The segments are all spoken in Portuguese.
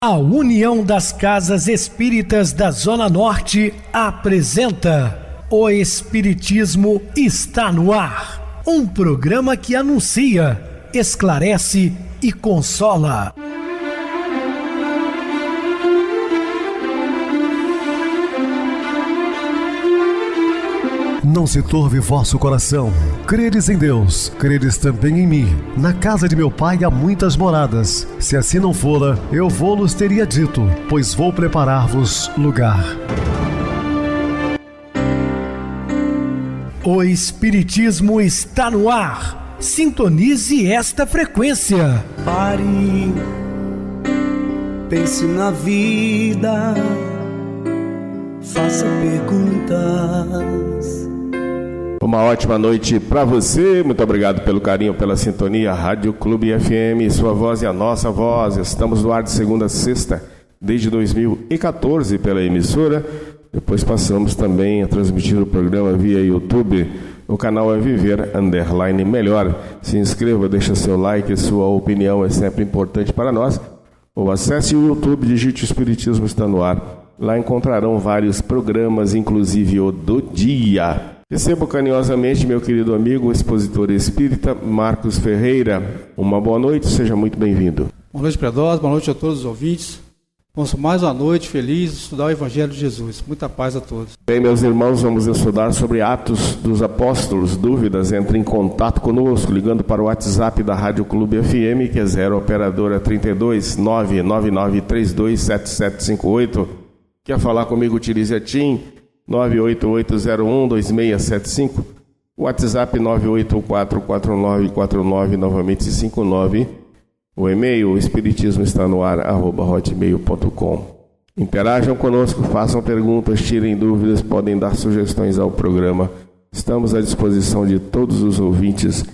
A União das Casas Espíritas da Zona Norte apresenta O Espiritismo está no ar, um programa que anuncia, esclarece e consola. Não se turve vosso coração. Credes em Deus, credes também em mim. Na casa de meu pai há muitas moradas. Se assim não fora, eu vou-los teria dito, pois vou preparar-vos lugar. O Espiritismo está no ar. Sintonize esta frequência. Pare, pense na vida, faça perguntas. Uma ótima noite para você, muito obrigado pelo carinho, pela sintonia. Rádio Clube FM, sua voz e a nossa voz. Estamos no ar de segunda a sexta, desde 2014 pela emissora. Depois passamos também a transmitir o programa via YouTube. O canal é Viver _ Melhor. Se inscreva, deixa seu like, sua opinião é sempre importante para nós. Ou acesse o YouTube, digite o Espiritismo está no ar. Lá encontrarão vários programas, inclusive o do dia. Recebo carinhosamente meu querido amigo, expositor espírita, Marcos Ferreira. Uma boa noite, seja muito bem-vindo. Boa noite para nós, boa noite a todos os ouvintes. Vamos mais uma noite feliz de estudar o Evangelho de Jesus. Muita paz a todos. Bem, meus irmãos, vamos estudar sobre Atos dos Apóstolos. Dúvidas, entre em contato conosco, ligando para o WhatsApp da Rádio Clube FM, que é 0 operadora 32 999327758. Quer falar comigo? Utilize a TIM 988012675, WhatsApp 9844949, novamente 59, o e-mail espiritismoestanoar@hotmail.com. Interajam conosco, façam perguntas, tirem dúvidas, podem dar sugestões ao programa. Estamos à disposição de todos os ouvintes.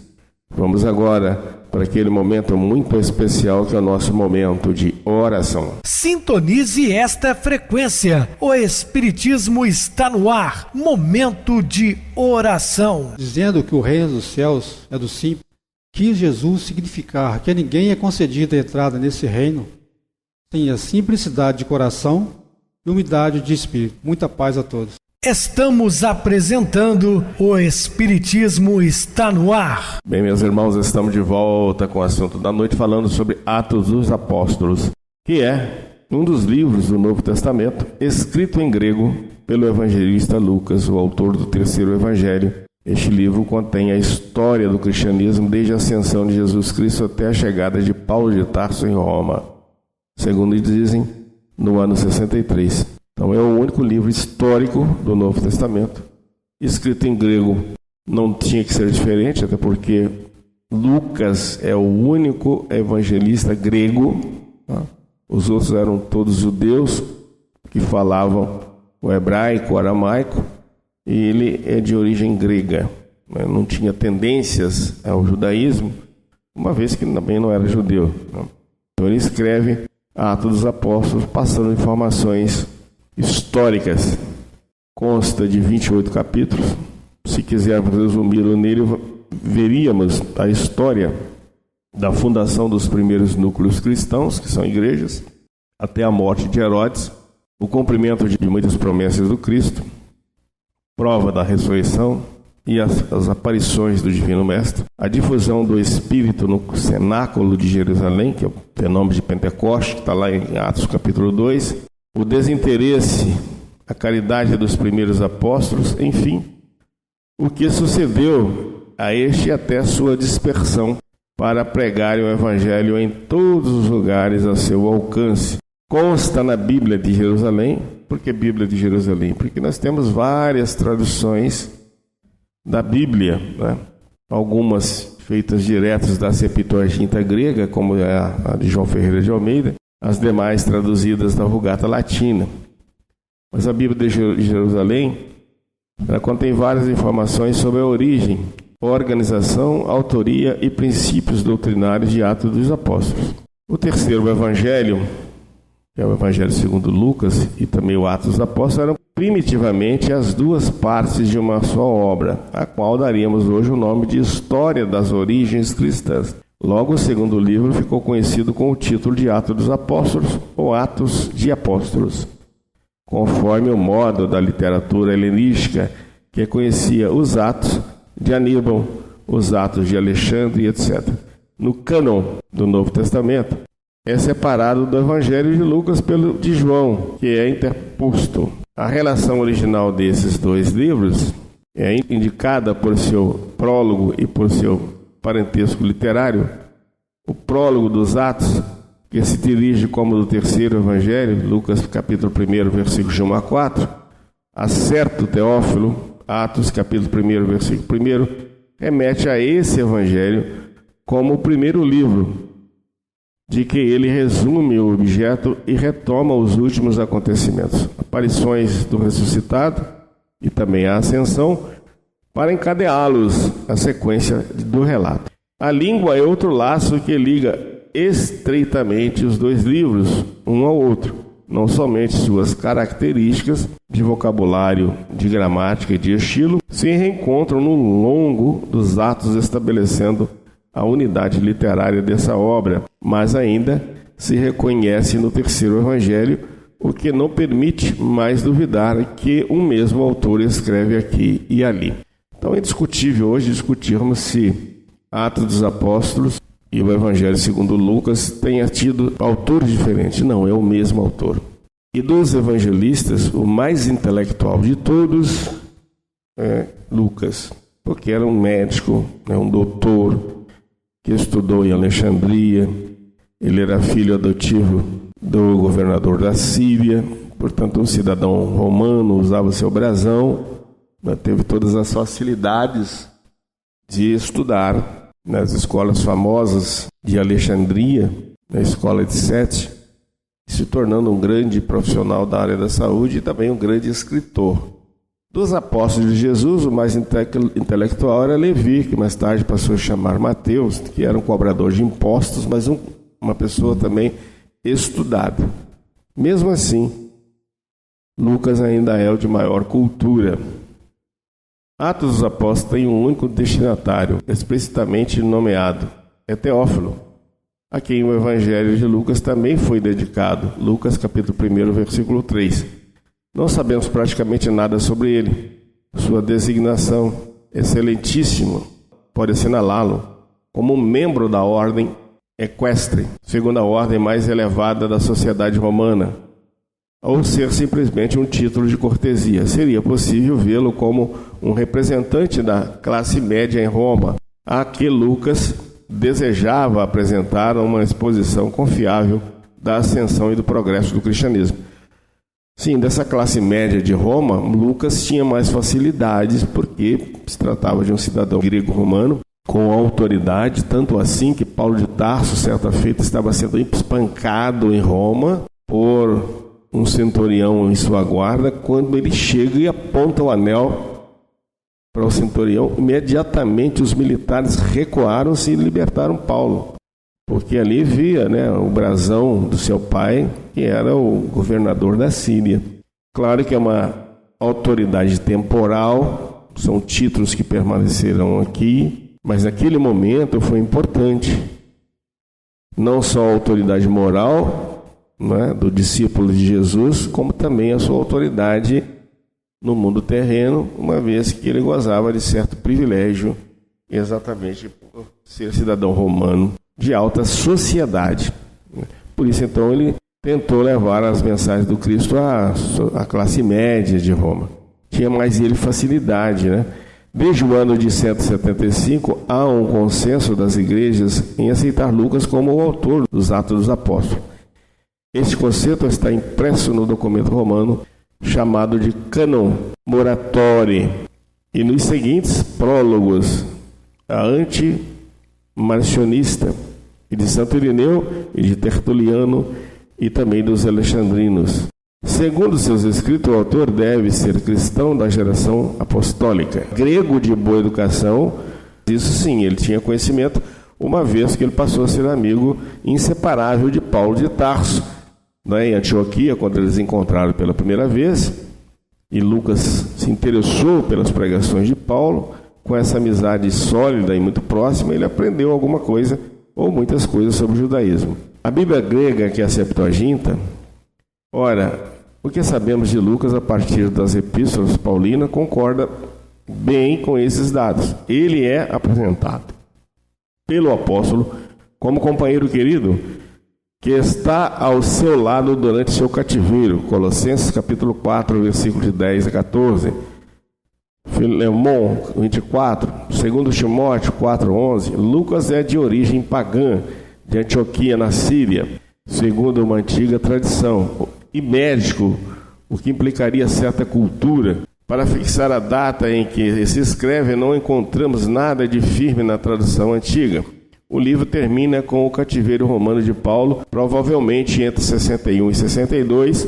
Vamos agora para aquele momento muito especial que é o nosso momento de oração. Sintonize esta frequência. O Espiritismo está no ar. Momento de oração. Dizendo que o reino dos céus é do simples, quis Jesus significar que a ninguém é concedida a entrada nesse reino sem a simplicidade de coração e humildade de espírito. Muita paz a todos. Estamos apresentando O Espiritismo está no ar. Bem, meus irmãos, estamos de volta com o assunto da noite, falando sobre Atos dos Apóstolos, que é um dos livros do Novo Testamento, escrito em grego pelo evangelista Lucas, o autor do terceiro evangelho. Este livro contém a história do cristianismo desde a ascensão de Jesus Cristo até a chegada de Paulo de Tarso em Roma, segundo dizem, no ano 63. Então é o único livro histórico do Novo Testamento, escrito em grego. Não tinha que ser diferente, até porque Lucas é o único evangelista grego. Tá? Os outros eram todos judeus que falavam o hebraico, o aramaico, e ele é de origem grega. Não tinha tendências ao judaísmo, uma vez que também não era judeu. Então ele escreve Atos dos Apóstolos, passando informações históricas. Consta de 28 capítulos. Se quisermos resumi-lo nele, veríamos a história da fundação dos primeiros núcleos cristãos, que são igrejas, até a morte de Herodes, o cumprimento de muitas promessas do Cristo, prova da ressurreição e as aparições do Divino Mestre, a difusão do Espírito no cenáculo de Jerusalém, que é o fenômeno de Pentecoste, que está lá em Atos capítulo 2, o desinteresse, a caridade dos primeiros apóstolos, enfim, o que sucedeu a este até sua dispersão para pregar o Evangelho em todos os lugares a seu alcance. Consta na Bíblia de Jerusalém. Por que Bíblia de Jerusalém? Porque nós temos várias traduções da Bíblia, né? Algumas feitas diretas da Septuaginta grega, como é a de João Ferreira de Almeida, as demais traduzidas da Vulgata Latina. Mas a Bíblia de Jerusalém, ela contém várias informações sobre a origem, organização, autoria e princípios doutrinários de Atos dos Apóstolos. O terceiro evangelho, que é o Evangelho segundo Lucas e também o Atos dos Apóstolos, eram primitivamente as duas partes de uma só obra, a qual daríamos hoje o nome de História das Origens Cristãs. Logo, o segundo livro ficou conhecido com o título de Atos dos Apóstolos ou Atos de Apóstolos, conforme o modo da literatura helenística, que conhecia os Atos de Aníbal, os Atos de Alexandre, etc. No cânon do Novo Testamento, é separado do Evangelho de Lucas pelo de João, que é interposto. A relação original desses dois livros é indicada por seu prólogo e por seu parentesco literário. O prólogo dos Atos, que se dirige como do terceiro Evangelho, Lucas capítulo 1, versículos de 1 a 4, a certo Teófilo, Atos capítulo 1, versículo 1, remete a esse Evangelho como o primeiro livro, de que ele resume o objeto e retoma os últimos acontecimentos, aparições do ressuscitado e também a ascensão, para encadeá-los à sequência do relato. A língua é outro laço que liga estreitamente os dois livros um ao outro, não somente suas características de vocabulário, de gramática e de estilo se reencontram no longo dos atos, estabelecendo a unidade literária dessa obra, mas ainda se reconhece no terceiro Evangelho, o que não permite mais duvidar que o mesmo autor escreve aqui e ali. Então é indiscutível hoje discutirmos se Atos dos Apóstolos e o Evangelho segundo Lucas tenha tido autores diferentes. Não, é o mesmo autor. E dos evangelistas, o mais intelectual de todos é Lucas, porque era um médico, um doutor, que estudou em Alexandria. Ele era filho adotivo do governador da Síria, portanto um cidadão romano, usava seu brasão, teve todas as facilidades de estudar nas escolas famosas de Alexandria, na escola de Sete, se tornando um grande profissional da área da saúde e também um grande escritor. Dos apóstolos de Jesus, o mais intelectual era Levi, que mais tarde passou a chamar Mateus, que era um cobrador de impostos, mas uma pessoa também estudada. Mesmo assim, Lucas ainda é o de maior cultura. Atos dos Apóstolos tem um único destinatário, explicitamente nomeado, é Teófilo, a quem o Evangelho de Lucas também foi dedicado, Lucas capítulo 1, versículo 3. Não sabemos praticamente nada sobre ele. Sua designação, excelentíssimo, pode assinalá-lo como membro da ordem equestre, segunda ordem mais elevada da sociedade romana, ou ser simplesmente um título de cortesia. Seria possível vê-lo como um representante da classe média em Roma, a que Lucas desejava apresentar uma exposição confiável da ascensão e do progresso do cristianismo. Sim, dessa classe média de Roma, Lucas tinha mais facilidades, porque se tratava de um cidadão grego-romano com autoridade, tanto assim que Paulo de Tarso, certa feita, estava sendo espancado em Roma por um centurião em sua guarda. Quando ele chega e aponta o anel para o centurião, imediatamente os militares recuaram-se e libertaram Paulo, porque ali via o brasão do seu pai, que era o governador da Síria. Claro que é uma autoridade temporal, são títulos que permanecerão aqui, mas naquele momento foi importante. Não só a autoridade moral do discípulo de Jesus, como também a sua autoridade no mundo terreno, uma vez que ele gozava de certo privilégio, exatamente por ser cidadão romano de alta sociedade. Por isso, então, ele tentou levar as mensagens do Cristo à classe média de Roma. Tinha mais ele facilidade, Desde o ano de 175, há um consenso das igrejas em aceitar Lucas como o autor dos Atos dos Apóstolos. Este conceito está impresso no documento romano chamado de Cânon Moratório, e nos seguintes prólogos, a anti-marcionista, e de Santo Irineu, e de Tertuliano, e também dos alexandrinos. Segundo seus escritos, o autor deve ser cristão da geração apostólica, grego de boa educação. Isso sim, ele tinha conhecimento, uma vez que ele passou a ser amigo inseparável de Paulo de Tarso, em Antioquia, quando eles encontraram pela primeira vez, e Lucas se interessou pelas pregações de Paulo. Com essa amizade sólida e muito próxima, ele aprendeu alguma coisa ou muitas coisas sobre o judaísmo. A Bíblia grega, que é a Septuaginta, ora, o que sabemos de Lucas a partir das epístolas paulinas concorda bem com esses dados. Ele é apresentado pelo apóstolo como companheiro querido que está ao seu lado durante seu cativeiro. Colossenses capítulo 4, versículo de 10 a 14. Filemão 24, 2 Timóteo 4:11. Lucas é de origem pagã, de Antioquia, na Síria, segundo uma antiga tradição, e médico, o que implicaria certa cultura. Para fixar a data em que se escreve, não encontramos nada de firme na tradução antiga. O livro termina com o cativeiro romano de Paulo, provavelmente entre 61 e 62.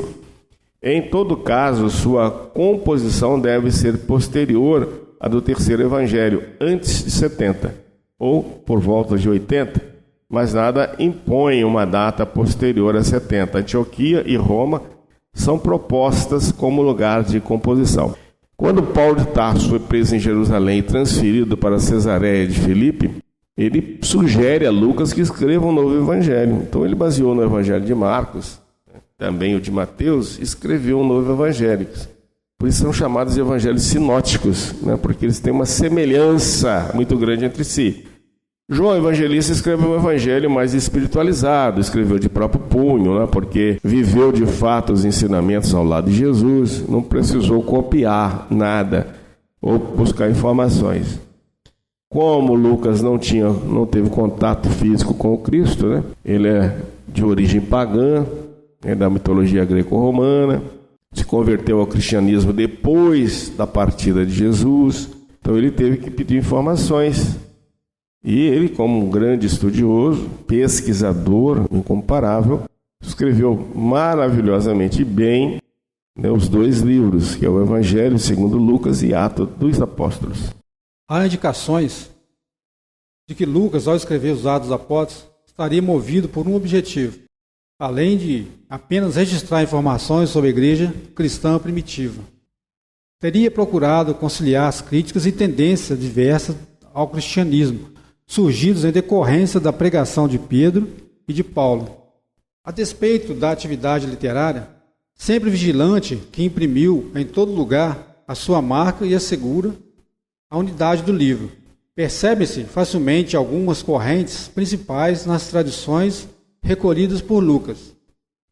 Em todo caso, sua composição deve ser posterior à do terceiro evangelho, antes de 70, ou por volta de 80, mas nada impõe uma data posterior a 70. Antioquia e Roma são propostas como lugar de composição. Quando Paulo de Tarso foi preso em Jerusalém e transferido para Cesareia de Filipe, ele sugere a Lucas que escreva um novo evangelho. Então ele baseou no evangelho de Marcos, também o de Mateus, escreveu um novo evangelho. Por isso são chamados de evangelhos sinóticos, porque eles têm uma semelhança muito grande entre si. João Evangelista escreveu um evangelho mais espiritualizado, escreveu de próprio punho, porque viveu de fato os ensinamentos ao lado de Jesus, não precisou copiar nada ou buscar informações. Como Lucas não teve contato físico com o Cristo, ele é de origem pagã, é da mitologia greco-romana, se converteu ao cristianismo depois da partida de Jesus, então ele teve que pedir informações. E ele, como um grande estudioso, pesquisador incomparável, escreveu maravilhosamente bem os dois livros, que é o Evangelho segundo Lucas e Atos dos Apóstolos. Há indicações de que Lucas, ao escrever os Atos dos Apóstolos, estaria movido por um objetivo, além de apenas registrar informações sobre a igreja cristã primitiva. Teria procurado conciliar as críticas e tendências diversas ao cristianismo, surgidos em decorrência da pregação de Pedro e de Paulo. A despeito da atividade literária, sempre vigilante, que imprimiu em todo lugar a sua marca e assegura a unidade do livro. Percebe-se facilmente algumas correntes principais nas tradições recolhidas por Lucas.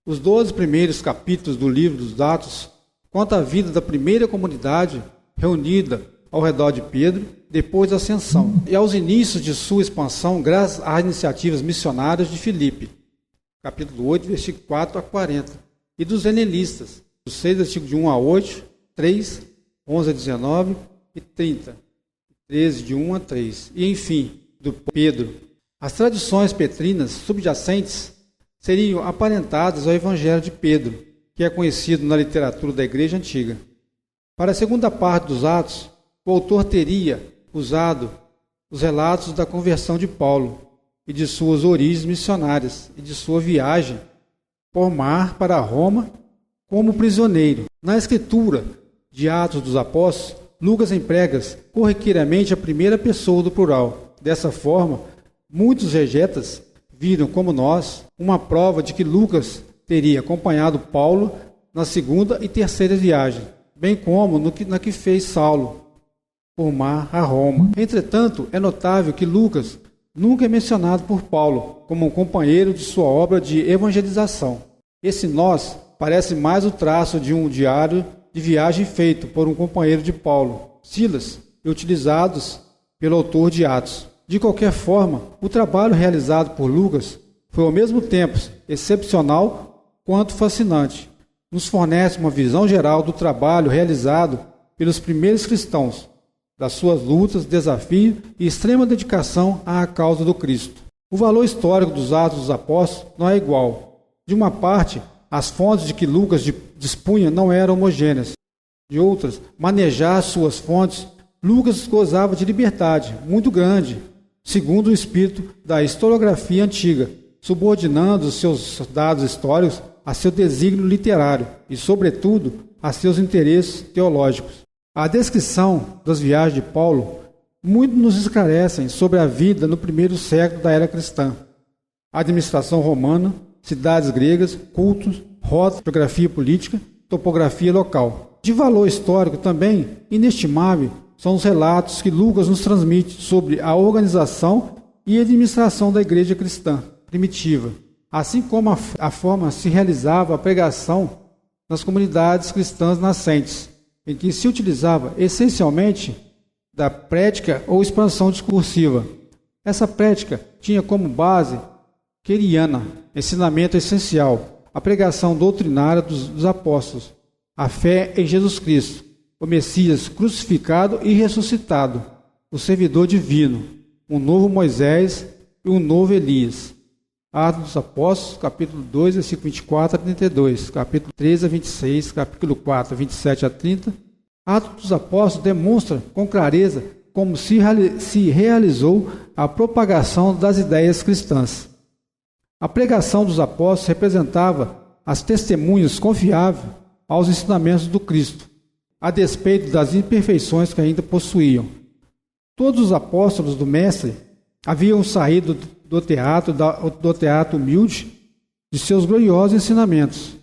Os 12 primeiros capítulos do livro dos Atos contam a vida da primeira comunidade reunida ao redor de Pedro, depois da ascensão, e aos inícios de sua expansão, graças às iniciativas missionárias de Filipe, capítulo 8, versículo 4 a 40, e dos helenistas, dos 6, versículos de 1 a 8, 3, 11 a 19 e 30, 13, de 1 a 3, e enfim, do Pedro. As tradições petrinas subjacentes seriam aparentadas ao Evangelho de Pedro, que é conhecido na literatura da Igreja Antiga. Para a segunda parte dos Atos, o autor teria usado os relatos da conversão de Paulo e de suas origens missionárias e de sua viagem por mar para Roma como prisioneiro. Na escritura de Atos dos Apóstolos, Lucas emprega corriqueiramente a primeira pessoa do plural. Dessa forma, muitos exegetas viram, como nós, uma prova de que Lucas teria acompanhado Paulo na segunda e terceira viagem, bem como na que fez Saulo por mar a Roma. Entretanto, é notável que Lucas nunca é mencionado por Paulo como um companheiro de sua obra de evangelização. Esse nós parece mais o traço de um diário de viagem feito por um companheiro de Paulo, Silas, e utilizados pelo autor de Atos. De qualquer forma, o trabalho realizado por Lucas foi ao mesmo tempo excepcional quanto fascinante. Nos fornece uma visão geral do trabalho realizado pelos primeiros cristãos, das suas lutas, desafios e extrema dedicação à causa do Cristo. O valor histórico dos Atos dos Apóstolos não é igual. De uma parte, as fontes de que Lucas dispunha não eram homogêneas. De outras, manejar suas fontes, Lucas gozava de liberdade muito grande, segundo o espírito da historiografia antiga, subordinando os seus dados históricos a seu desígnio literário e, sobretudo, a seus interesses teológicos. A descrição das viagens de Paulo muito nos esclarecem sobre a vida no primeiro século da era cristã. administração romana, cidades gregas, cultos, rota, geografia política, topografia local. De valor histórico também inestimável são os relatos que Lucas nos transmite sobre a organização e administração da igreja cristã primitiva, assim como a forma se realizava a pregação nas comunidades cristãs nascentes, em que se utilizava essencialmente da prédica ou expansão discursiva. Essa prédica tinha como base queriana, ensinamento essencial, a pregação doutrinária dos apóstolos, a fé em Jesus Cristo, o Messias crucificado e ressuscitado, o servidor divino, um novo Moisés e um novo Elias. Atos dos Apóstolos, capítulo 2, versículo 24 a 32, capítulo 13 a 26, capítulo 4, 27 a 30. Atos dos Apóstolos demonstra com clareza como se realizou a propagação das ideias cristãs. A pregação dos apóstolos representava as testemunhas confiáveis aos ensinamentos do Cristo, a despeito das imperfeições que ainda possuíam. Todos os apóstolos do Mestre haviam saído do teatro humilde de seus gloriosos ensinamentos.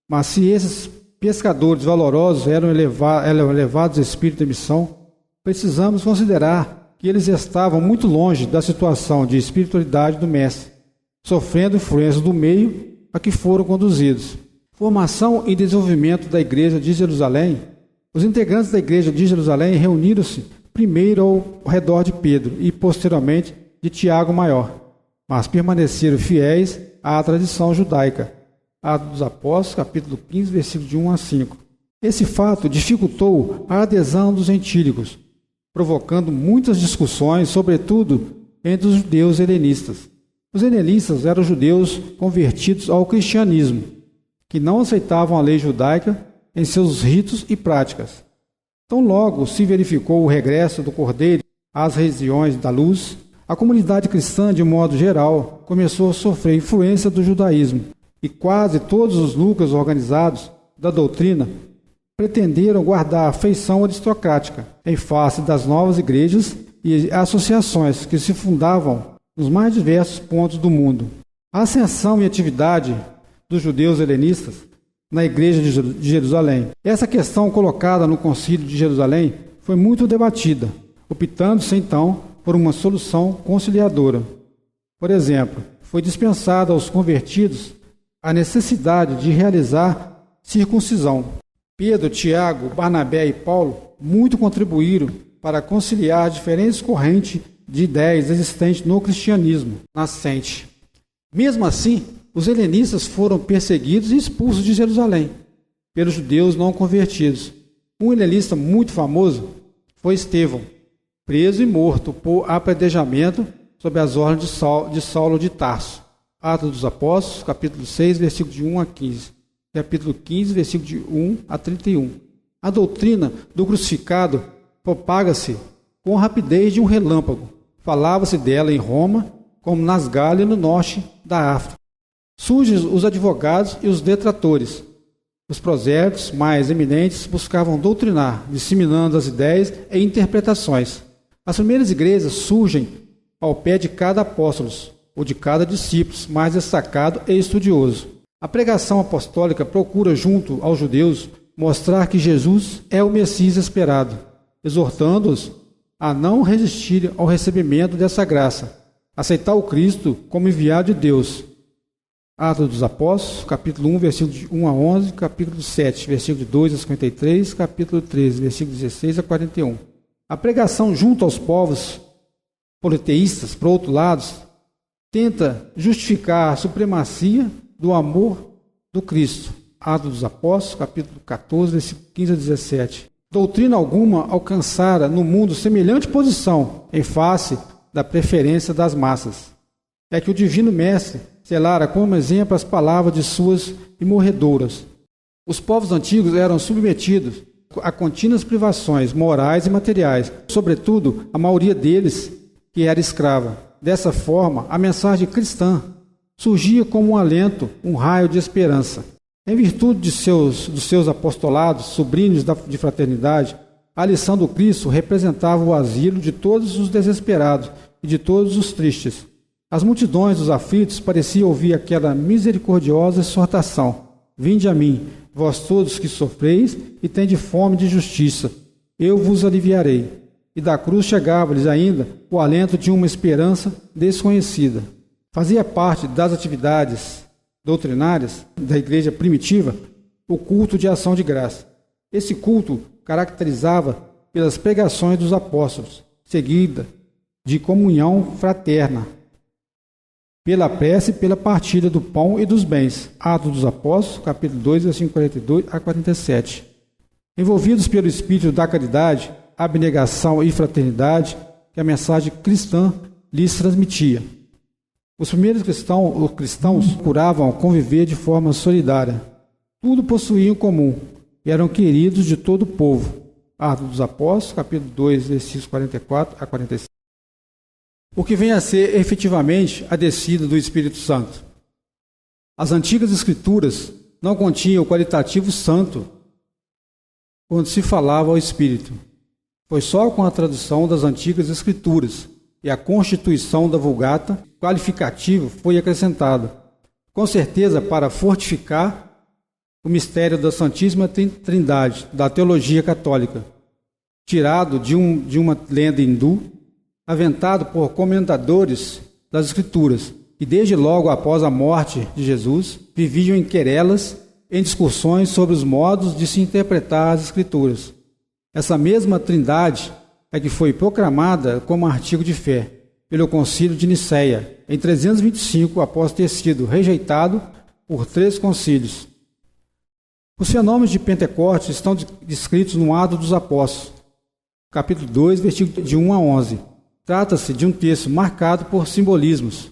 Mas se esses pescadores valorosos eram elevados espírito de missão, precisamos considerar que eles estavam muito longe da situação de espiritualidade do Mestre, sofrendo influência do meio a que foram conduzidos. Formação e desenvolvimento da Igreja de Jerusalém. Os integrantes da Igreja de Jerusalém reuniram-se primeiro ao redor de Pedro e, posteriormente, de Tiago Maior, mas permaneceram fiéis à tradição judaica. Atos dos Apóstolos, capítulo 15, versículos de 1 a 5. Esse fato dificultou a adesão dos gentílicos, provocando muitas discussões, sobretudo entre os judeus helenistas. Os helenistas eram judeus convertidos ao cristianismo, que não aceitavam a lei judaica em seus ritos e práticas. Tão logo se verificou o regresso do Cordeiro às regiões da luz, a comunidade cristã, de modo geral, começou a sofrer influência do judaísmo, e quase todos os núcleos organizados da doutrina pretenderam guardar a feição aristocrática em face das novas igrejas e associações que se fundavam nos mais diversos pontos do mundo. A ascensão e atividade dos judeus helenistas na Igreja de Jerusalém. Essa questão colocada no Concílio de Jerusalém foi muito debatida, optando-se então por uma solução conciliadora. Por exemplo, foi dispensada aos convertidos a necessidade de realizar circuncisão. Pedro, Tiago, Barnabé e Paulo muito contribuíram para conciliar diferentes correntes de ideias existentes no cristianismo nascente. Mesmo assim, os helenistas foram perseguidos e expulsos de Jerusalém pelos judeus não convertidos. Um helenista muito famoso foi Estevão, preso e morto por apedrejamento sob as ordens de Saulo de Tarso. Atos dos Apóstolos, capítulo 6, versículo de 1 a 15. Capítulo 15, versículo de 1 a 31. A doutrina do crucificado propaga-se com a rapidez de um relâmpago. Falava-se dela em Roma, como nas Gálias no norte da África. Surgem os advogados e os detratores. Os prosélitos mais eminentes buscavam doutrinar, disseminando as ideias e interpretações. As primeiras igrejas surgem ao pé de cada apóstolo, ou de cada discípulo mais destacado e estudioso. A pregação apostólica procura, junto aos judeus, mostrar que Jesus é o Messias esperado, exortando-os a não resistirem ao recebimento dessa graça, aceitar o Cristo como enviado de Deus. Atos dos Apóstolos, capítulo 1, versículo de 1 a 11, capítulo 7, versículo de 2 a 53, capítulo 13, versículo 16 a 41. A pregação junto aos povos politeístas, por outro lado, tenta justificar a supremacia do amor do Cristo. Atos dos Apóstolos, capítulo 14, versículo 15 a 17. Doutrina alguma alcançara no mundo semelhante posição em face da preferência das massas. É que o Divino Mestre selara como exemplo as palavras de suas imorredoras. Os povos antigos eram submetidos a contínuas privações morais e materiais, sobretudo a maioria deles que era escrava. Dessa forma, a mensagem cristã surgia como um alento, um raio de esperança. Em virtude dos seus apostolados, sobrinhos de fraternidade, a lição do Cristo representava o asilo de todos os desesperados e de todos os tristes. As multidões dos aflitos pareciam ouvir aquela misericordiosa exortação: vinde a mim, vós todos que sofreis e tendes fome de justiça, eu vos aliviarei. E da cruz chegava-lhes ainda o alento de uma esperança desconhecida. Fazia parte das atividades doutrinárias da igreja primitiva o culto de ação de graça. Esse culto caracterizava pelas pregações dos apóstolos, seguida de comunhão fraterna, pela prece e pela partilha do pão e dos bens. Atos dos Apóstolos, capítulo 2, versículo 42 a 47. Envolvidos pelo espírito da caridade, abnegação e fraternidade que a mensagem cristã lhes transmitia. Os primeiros cristãos procuravam conviver de forma solidária. Tudo possuíam em comum e eram queridos de todo o povo. Atos dos Apóstolos, capítulo 2, versículos 44 a 46. O que vem a ser efetivamente a descida do Espírito Santo. As antigas Escrituras não continham o qualitativo santo quando se falava ao Espírito. Foi só com a tradução das antigas Escrituras e a constituição da Vulgata, o qualificativo foi acrescentado, com certeza para fortificar o mistério da Santíssima Trindade, da teologia católica, tirado de uma lenda hindu, aventado por comentadores das Escrituras, que desde logo após a morte de Jesus, viviam em querelas, em discussões sobre os modos de se interpretar as Escrituras. Essa mesma Trindade é que foi proclamada como artigo de fé pelo Concílio de Nicéia, em 325, após ter sido rejeitado por 3 concílios. Os fenômenos de Pentecostes estão descritos no Atos dos Apóstolos, capítulo 2, versículo de 1 a 11. Trata-se de um texto marcado por simbolismos.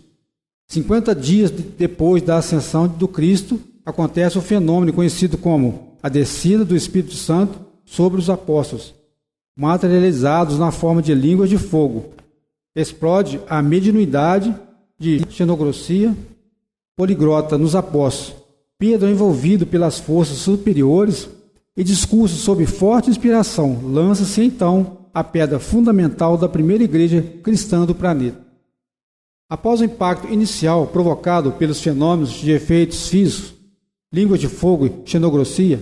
50 dias depois da ascensão do Cristo, acontece o fenômeno conhecido como a descida do Espírito Santo sobre os apóstolos, materializados na forma de línguas de fogo. Explode a mediunidade de xenogrossia poliglota nos apóstolos. Pedro, envolvido pelas forças superiores e discurso sob forte inspiração, lança-se então a pedra fundamental da primeira igreja cristã do planeta. Após o impacto inicial provocado pelos fenômenos de efeitos físicos, línguas de fogo e xenogrossia,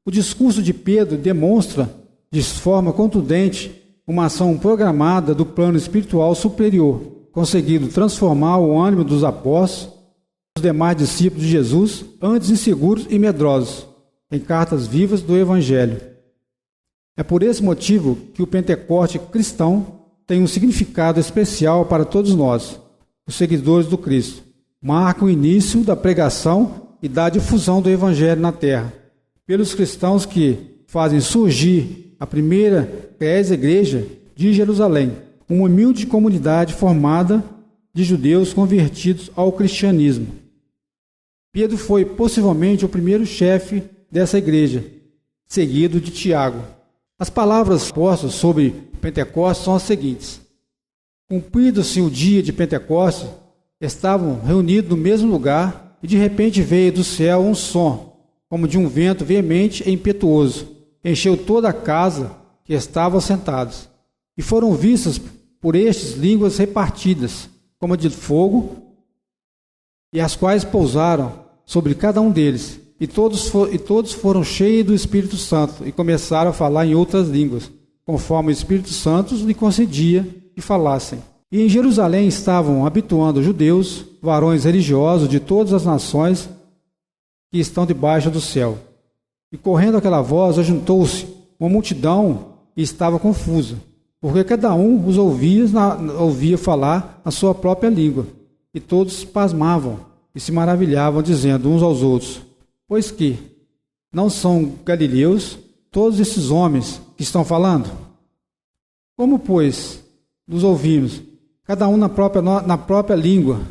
o discurso de Pedro demonstra de forma contundente uma ação programada do plano espiritual superior, conseguindo transformar o ânimo dos apóstolos e dos demais discípulos de Jesus, antes inseguros e medrosos, em cartas vivas do Evangelho. É por esse motivo que o Pentecoste cristão tem um significado especial para todos nós, os seguidores do Cristo. Marca o início da pregação e da difusão do Evangelho na terra, pelos cristãos que fazem surgir a primeira igreja de Jerusalém, uma humilde comunidade formada de judeus convertidos ao cristianismo. Pedro foi possivelmente o primeiro chefe dessa igreja, seguido de Tiago. As palavras postas sobre Pentecostes são as seguintes: cumprido-se o dia de Pentecostes, estavam reunidos no mesmo lugar e de repente veio do céu um som, como de um vento veemente e impetuoso, encheu toda a casa que estavam sentados, e foram vistas por estes línguas repartidas, como de fogo, e as quais pousaram sobre cada um deles, e todos foram cheios do Espírito Santo, e começaram a falar em outras línguas, conforme o Espírito Santo lhe concedia que falassem. E em Jerusalém estavam habituando judeus, varões religiosos de todas as nações que estão debaixo do céu. E correndo aquela voz, ajuntou-se uma multidão e estava confusa, porque cada um os ouvia falar a sua própria língua, e todos pasmavam e se maravilhavam, dizendo uns aos outros: pois que não são galileus todos esses homens que estão falando? Como, pois, nos ouvimos, cada um na própria língua,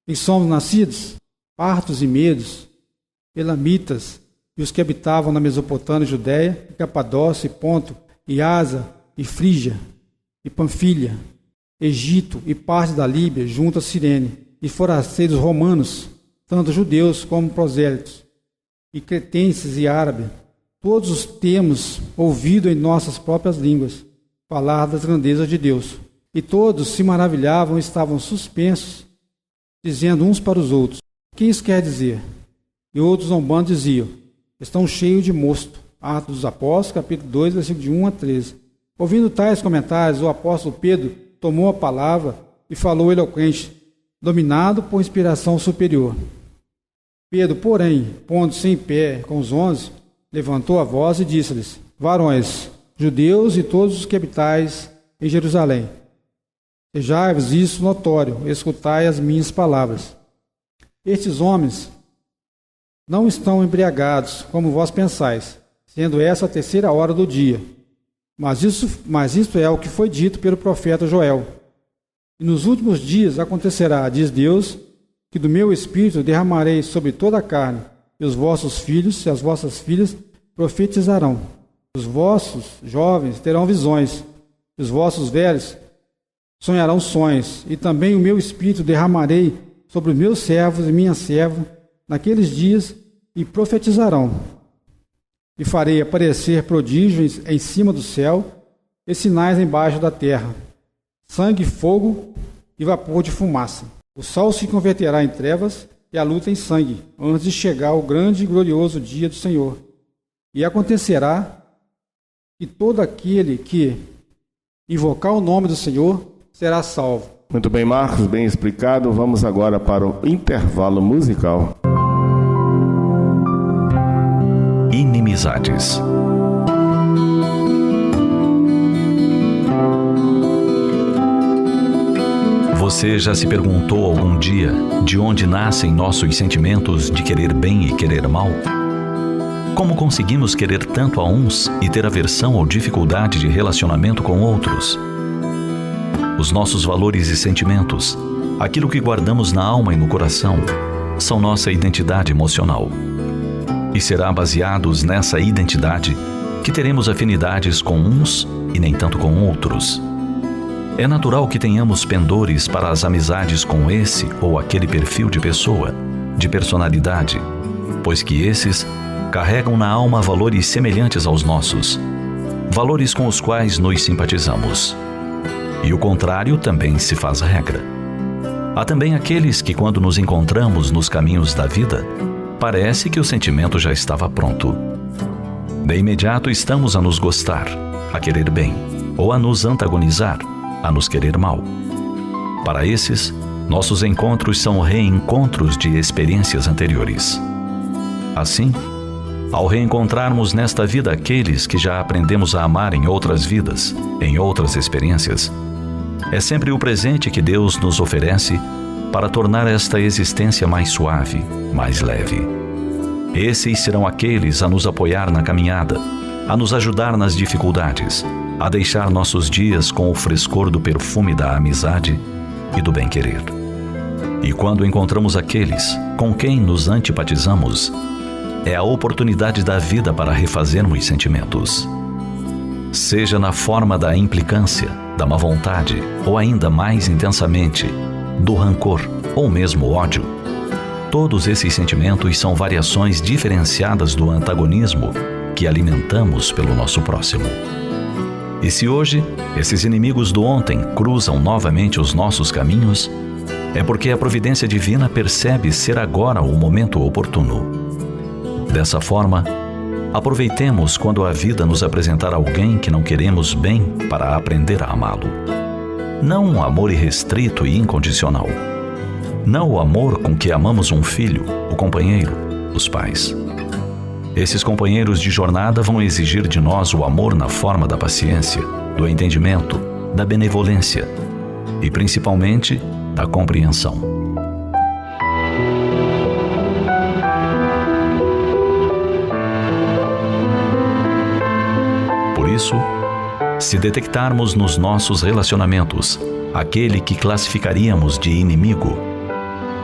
e somos nascidos? Partos e medos, elamitas, e os que habitavam na Mesopotâmia, Judéia, e Capadócia, e Ponto, e Ásia, e Frígia, e Panfilha, Egito, e parte da Líbia, junto a Cirene, e forasteiros romanos, tanto judeus como prosélitos, e cretenses e árabes, todos os temos ouvido em nossas próprias línguas falar das grandezas de Deus. E todos se maravilhavam e estavam suspensos dizendo uns para os outros: o que isso quer dizer? E outros zombando diziam: estão cheios de mosto. Atos dos Apóstolos, capítulo 2, versículo de 1 a 13. Ouvindo tais comentários, o apóstolo Pedro tomou a palavra e falou eloquente, dominado por inspiração superior. Pedro, porém, pondo-se em pé com os 11, levantou a voz e disse-lhes: varões, judeus e todos os que habitais em Jerusalém, sejai-vos isso notório, escutai as minhas palavras. Estes homens não estão embriagados, como vós pensais, sendo essa a 3ª hora do dia. Mas isto é o que foi dito pelo profeta Joel. E nos últimos dias acontecerá, diz Deus, que do meu Espírito derramarei sobre toda a carne, e os vossos filhos e as vossas filhas profetizarão. Os vossos jovens terão visões, e os vossos velhos sonharão sonhos, e também o meu Espírito derramarei sobre os meus servos e minha serva naqueles dias, e profetizarão. E farei aparecer prodígios em cima do céu e sinais embaixo da terra, sangue, fogo e vapor de fumaça. O sol se converterá em trevas e a luta em sangue, antes de chegar o grande e glorioso dia do Senhor. E acontecerá que todo aquele que invocar o nome do Senhor será salvo. Muito bem, Marcos, bem explicado. Vamos agora para o intervalo musical. Inimizades. Você já se perguntou algum dia de onde nascem nossos sentimentos de querer bem e querer mal? Como conseguimos querer tanto a uns e ter aversão ou dificuldade de relacionamento com outros? Os nossos valores e sentimentos, aquilo que guardamos na alma e no coração, são nossa identidade emocional. E será baseados nessa identidade que teremos afinidades com uns e nem tanto com outros. É natural que tenhamos pendores para as amizades com esse ou aquele perfil de pessoa, de personalidade, pois que esses carregam na alma valores semelhantes aos nossos, valores com os quais nos simpatizamos. E o contrário também se faz regra. Há também aqueles que, quando nos encontramos nos caminhos da vida, parece que o sentimento já estava pronto. De imediato estamos a nos gostar, a querer bem, ou a nos antagonizar, a nos querer mal. Para esses, nossos encontros são reencontros de experiências anteriores. Assim, ao reencontrarmos nesta vida aqueles que já aprendemos a amar em outras vidas, em outras experiências, é sempre o presente que Deus nos oferece para tornar esta existência mais suave, mais leve. Esses serão aqueles a nos apoiar na caminhada, a nos ajudar nas dificuldades, a deixar nossos dias com o frescor do perfume da amizade e do bem-querer. E quando encontramos aqueles com quem nos antipatizamos, é a oportunidade da vida para refazermos sentimentos. Seja na forma da implicância, da má vontade, ou ainda mais intensamente, do rancor ou mesmo ódio. Todos esses sentimentos são variações diferenciadas do antagonismo que alimentamos pelo nosso próximo. E se hoje esses inimigos do ontem cruzam novamente os nossos caminhos, é porque a providência divina percebe ser agora o momento oportuno. Dessa forma, aproveitemos quando a vida nos apresentar alguém que não queremos bem para aprender a amá-lo. Não um amor irrestrito e incondicional. Não o amor com que amamos um filho, o companheiro, os pais. Esses companheiros de jornada vão exigir de nós o amor na forma da paciência, do entendimento, da benevolência e, principalmente, da compreensão. Por isso, se detectarmos nos nossos relacionamentos aquele que classificaríamos de inimigo,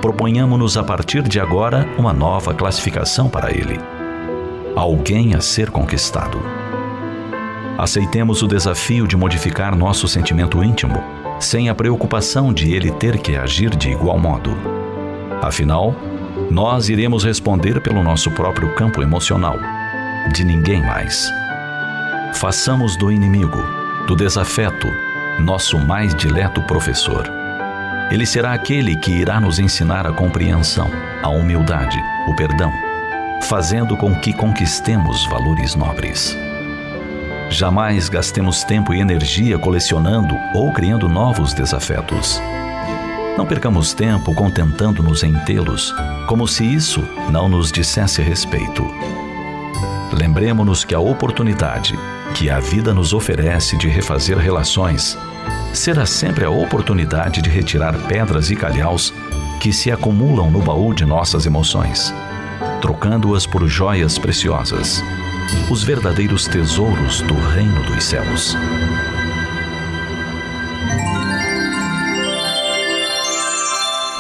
proponhamos-nos a partir de agora uma nova classificação para ele. Alguém a ser conquistado. Aceitemos o desafio de modificar nosso sentimento íntimo, sem a preocupação de ele ter que agir de igual modo. Afinal, nós iremos responder pelo nosso próprio campo emocional, de ninguém mais. Façamos do inimigo, do desafeto, nosso mais dileto professor. Ele será aquele que irá nos ensinar a compreensão, a humildade, o perdão, fazendo com que conquistemos valores nobres. Jamais gastemos tempo e energia colecionando ou criando novos desafetos. Não percamos tempo contentando-nos em tê-los, como se isso não nos dissesse respeito. Lembremo-nos que a oportunidade que a vida nos oferece de refazer relações será sempre a oportunidade de retirar pedras e calhaus que se acumulam no baú de nossas emoções, trocando-as por joias preciosas, os verdadeiros tesouros do reino dos céus.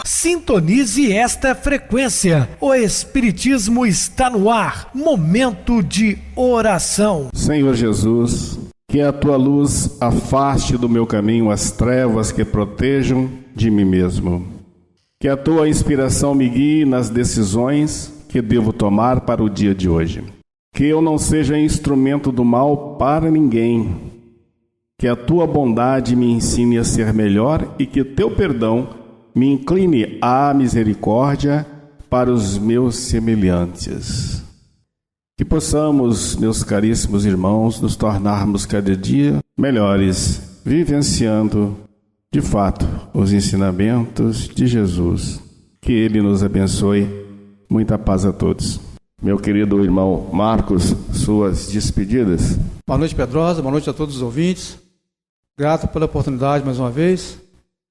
Sintonize esta frequência. O Espiritismo está no ar. Momento de oração. Senhor Jesus, que a tua luz afaste do meu caminho as trevas que protejam de mim mesmo. Que a tua inspiração me guie nas decisões que devo tomar para o dia de hoje. Que eu não seja instrumento do mal para ninguém. Que a tua bondade me ensine a ser melhor e que o teu perdão me incline à misericórdia para os meus semelhantes. Que possamos, meus caríssimos irmãos, nos tornarmos cada dia melhores, vivenciando, de fato, os ensinamentos de Jesus. Que Ele nos abençoe. Muita paz a todos. Meu querido irmão Marcos, suas despedidas. Boa noite, Pedrosa. Boa noite a todos os ouvintes. Grato pela oportunidade mais uma vez.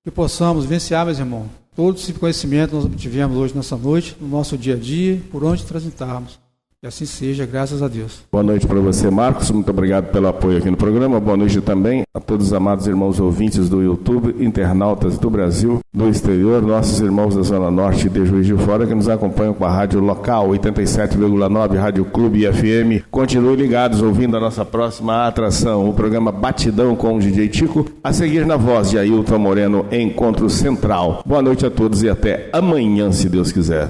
Que possamos vivenciar, meus irmãos, todo esse conhecimento que nós obtivemos hoje nessa noite, no nosso dia a dia, por onde transitarmos. Que assim seja, graças a Deus. Boa noite para você, Marcos. Muito obrigado pelo apoio aqui no programa. Boa noite também a todos os amados irmãos ouvintes do YouTube, internautas do Brasil, do exterior, nossos irmãos da Zona Norte de Juiz de Fora, que nos acompanham com a rádio local 87,9, Rádio Clube FM. Continuem ligados, ouvindo a nossa próxima atração, o programa Batidão com o DJ Tico, a seguir na voz de Ailton Moreno, Encontro Central. Boa noite a todos e até amanhã, se Deus quiser.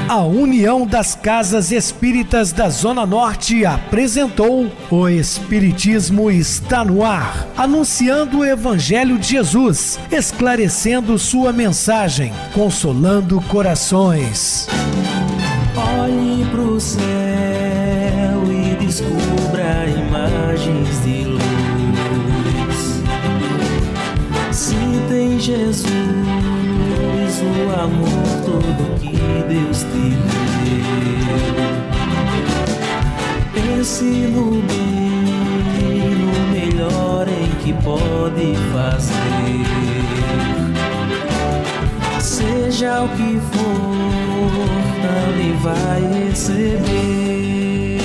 A União das Casas Espíritas da Zona Norte apresentou O Espiritismo está no ar, anunciando o Evangelho de Jesus, esclarecendo sua mensagem, consolando corações. Olhe pro céu e descubra imagens de luz. Sinta em Jesus o amor todo que Deus te deu. Pense no bem, no melhor em que pode fazer. Seja o que for, também vai receber.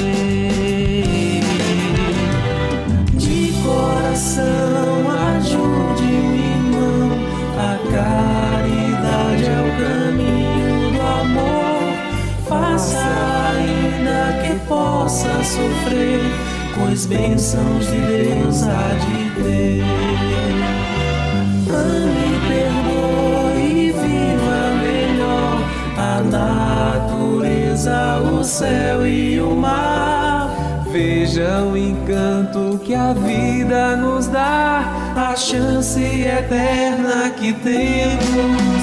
De coração, ajude-me, irmão, a caridade é o caminho do amor. Faça ainda que possa sofrer, pois bênçãos de Deus há de ter. Ame, perdoe e viva melhor a natureza, o céu e o mar. Veja o encanto que a vida nos dá, a chance eterna que temos.